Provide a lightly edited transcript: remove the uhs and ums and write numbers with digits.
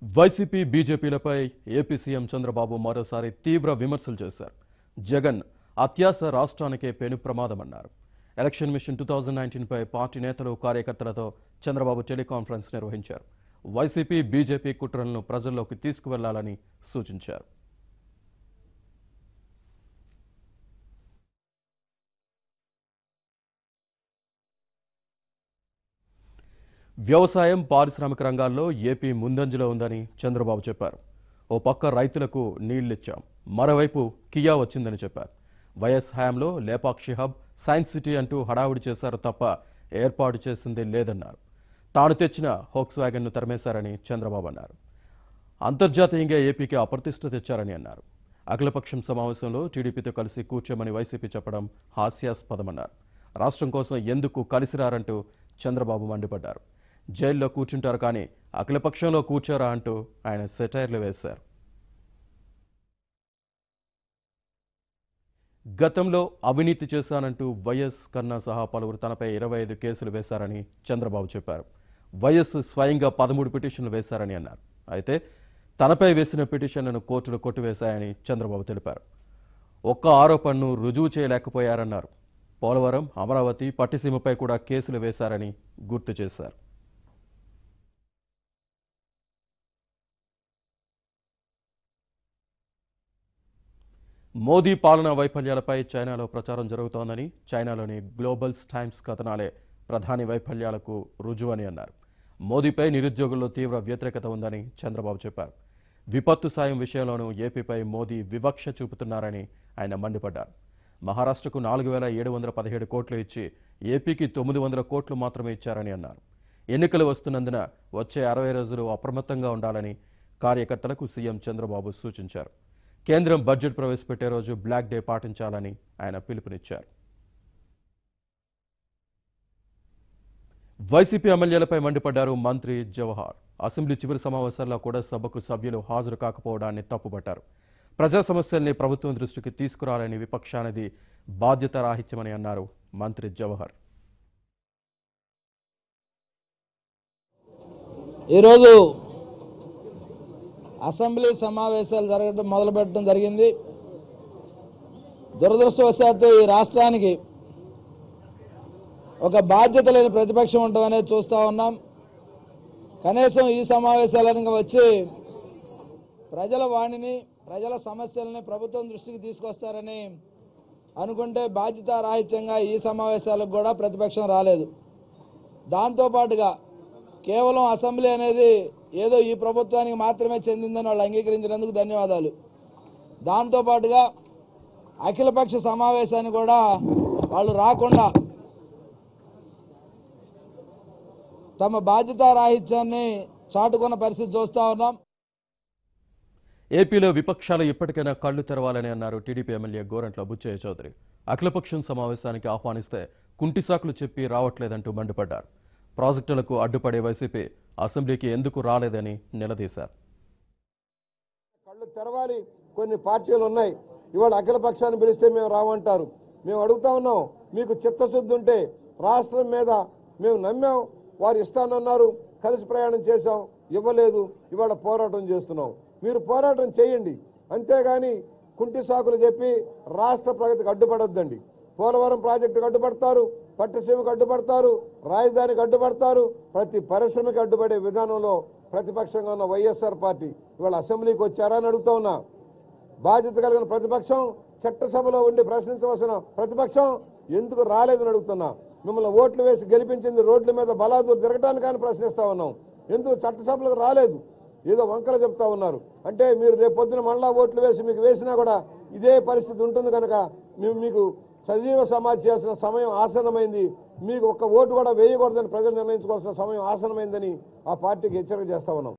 YCP బీజేపీలపై AP CM Chandrababu మరోసారి తీవ్ర విమర్శలు చేశారు. జగన్ అత్యాస రాష్ట్రానికే పెను ప్రమాదమన్నారు. ఎలక్షన్ మిషన్ 2019 పై పార్టీ నేతలు కార్యకర్తలతో చంద్రబాబు టెలికాన్ఫరెన్స్ నిర్వహించారు. వైసీపీ బీజేపీ కుట్రలను ప్రజల్లోకి తీసుకువెళ్లాలని సూచించారు. వ్యవసాయం, పారిశ్రామిక రంగాల్లో ఏపీ ముందంజలో ఉందని చంద్రబాబు చెప్పారు. ఓ పక్క రైతులకు నీళ్లిచ్చాం, మరోవైపు కియా వచ్చిందని చెప్పారు. వైఎస్ హయాంలో లేపాక్షి హబ్, సైన్స్ సిటీ అంటూ హడావుడి చేశారు తప్ప ఏర్పాటు చేసింది లేదన్నారు. తాను తెచ్చిన హోక్స్ వ్యాగన్ను తరిమేశారని చంద్రబాబు అన్నారు. అంతర్జాతీయంగా ఏపీకి అప్రతిష్ట తెచ్చారని అన్నారు. అఖిలపక్షం సమావేశంలో టీడీపీతో కలిసి కూర్చోమని వైసీపీ చెప్పడం హాస్యాస్పదమన్నారు. రాష్ట్రం కోసం ఎందుకు కలిసిరారంటూ చంద్రబాబు మండిపడ్డారు. జైల్లో కూర్చుంటారు కానీ అఖిలపక్షంలో కూర్చోరా అంటూ ఆయన సెటైర్లు వేశారు. గతంలో అవినీతి చేశానంటూ వైఎస్ కన్నా సహా పలువురు తనపై 25 కేసులు వేశారని చంద్రబాబు చెప్పారు. వైఎస్ స్వయంగా 13 పిటిషన్లు వేశారని అన్నారు. అయితే తనపై వేసిన పిటిషన్లను కోర్టులు కొట్టివేశాయని చంద్రబాబు తెలిపారు. ఒక్క ఆరోపణను రుజువు చేయలేకపోయారన్నారు. పోలవరం, అమరావతి, పట్టిసీమపై కూడా కేసులు వేశారని గుర్తు చేశారు. మోదీ పాలనా వైఫల్యాలపై చైనాలో ప్రచారం జరుగుతోందని, చైనాలోని గ్లోబల్ టైమ్స్ కథనాలే ప్రధాని వైఫల్యాలకు రుజువని అన్నారు. మోదీపై నిరుద్యోగుల్లో తీవ్ర వ్యతిరేకత ఉందని చంద్రబాబు చెప్పారు. విపత్తు సాయం విషయంలోనూ ఏపీపై మోదీ వివక్ష చూపుతున్నారని ఆయన మండిపడ్డారు. మహారాష్ట్రకు 4,717 కోట్లు ఇచ్చి ఏపీకి 900 కోట్లు మాత్రమే ఇచ్చారని అన్నారు. ఎన్నికలు వస్తున్నందున వచ్చే 60 రోజులు అప్రమత్తంగా ఉండాలని కార్యకర్తలకు సీఎం చంద్రబాబు సూచించారు. కేంద్రం బడ్జెట్ ప్రవేశపెట్టే రోజు బ్లాక్ డే పాటించాలని ఆయన పిలుపునిచ్చారు. వైసీపీ ఎమ్మెల్యేలపై మండిపడ్డారు మంత్రి జవహర్. అసెంబ్లీ చివరి సమావేశాల్లో కూడా సభకు సభ్యులు హాజరు కాకపోవడాన్ని తప్పుపట్టారు. ప్రజా సమస్యల్ని ప్రభుత్వం దృష్టికి తీసుకురాలని విపక్షానిది బాధ్యతారాహిత్యమని అన్నారు మంత్రి జవహర్. ఈరోజు అసెంబ్లీ సమావేశాలు మొదలుపెట్టడం జరిగింది. దురదృష్టవశాత్తు ఈ రాష్ట్రానికి ఒక బాధ్యత లేని ప్రతిపక్షం ఉండడం అనేది చూస్తూ ఉన్నాం. కనీసం ఈ సమావేశాలకు వచ్చి ప్రజల వాణిని, ప్రజల సమస్యలని ప్రభుత్వం దృష్టికి తీసుకొస్తారని అనుకుంటే బాధ్యతారాహిత్యంగా ఈ సమావేశాలకు కూడా ప్రతిపక్షం రాలేదు. దాంతోపాటుగా కేవలం అసెంబ్లీ అనేది ఏదో ఈ ప్రభుత్వానికి మాత్రమే చెందిందని వాళ్ళు అంగీకరించినందుకు ధన్యవాదాలు. దాంతోపాటుగా అఖిలపక్ష సమావేశాన్ని కూడా వాళ్ళు రాకుండా తమ బాధ్యతారాహిత్యాన్ని చాటుకున్న పరిస్థితి చూస్తూ ఉన్నాం. ఏపీలో విపక్షాలు ఇప్పటికైనా కళ్లు తెరవాలని అన్నారు టీడీపీ ఎమ్మెల్యే గోరంట్ల బుచ్చయ్య చౌదరి. అఖిలపక్షం సమావేశానికి ఆహ్వానిస్తే కుంటిసాకులు చెప్పి రావట్లేదంటూ మండిపడ్డారు. ప్రాజెక్టులకు అడ్డుపడే వైసీపీ అసెంబ్లీకి ఎందుకు రాలేదని నిలదీశారు. కళ్ళు తెరవాలి. కొన్ని పార్టీలు ఉన్నాయి, ఇవాళ అఖిల పక్షాన్ని పిలిస్తే మేము రామంటారు. మేము అడుగుతా ఉన్నాం, మీకు చిత్తశుద్ధి ఉంటే రాష్ట్రం మీద మేము నమ్మాం, వారు ఇస్తానన్నారు, కలిసి ప్రయాణం చేశాం, ఇవ్వలేదు, ఇవాళ పోరాటం చేస్తున్నాం. మీరు పోరాటం చేయండి, అంతేగాని కుంటి సాకులు చెప్పి రాష్ట్ర ప్రగతికి అడ్డుపడొద్దండి. పోలవరం ప్రాజెక్టుకు అడ్డుపడతారు, పట్టిసీమకు అడ్డుపడతారు, రాజధానికి అడ్డుపడతారు. ప్రతి పరిశ్రమకి అడ్డుపడే విధానంలో ప్రతిపక్షంగా ఉన్న వైఎస్ఆర్ పార్టీ ఇవాళ అసెంబ్లీకి వచ్చారని అడుగుతా ఉన్నా. బాధ్యత కలిగిన ప్రతిపక్షం, చట్టసభలో ఉండి ప్రశ్నించవలసిన ప్రతిపక్షం ఎందుకు రాలేదని అడుగుతున్నా. మిమ్మల్ని ఓట్లు వేసి గెలిపించింది రోడ్ల మీద బలాదూరు తిరగడానికి కానీ ప్రశ్నిస్తా ఉన్నాం. ఎందుకు చట్టసభలకు రాలేదు? ఏదో వంకలు చెప్తా ఉన్నారు. అంటే మీరు రేపు పొద్దున మళ్ళా ఓట్లు వేసి మీకు వేసినా కూడా ఇదే పరిస్థితి ఉంటుంది కనుక మేము మీకు సజీవ సమాధి చేయాల్సిన సమయం ఆసన్నమైంది, మీకు ఒక్క ఓటు కూడా వేయకూడదని ప్రజలు నిర్ణయించుకోవాల్సిన సమయం ఆసన్నమైందని ఆ పార్టీకి హెచ్చరిక చేస్తా ఉన్నాం.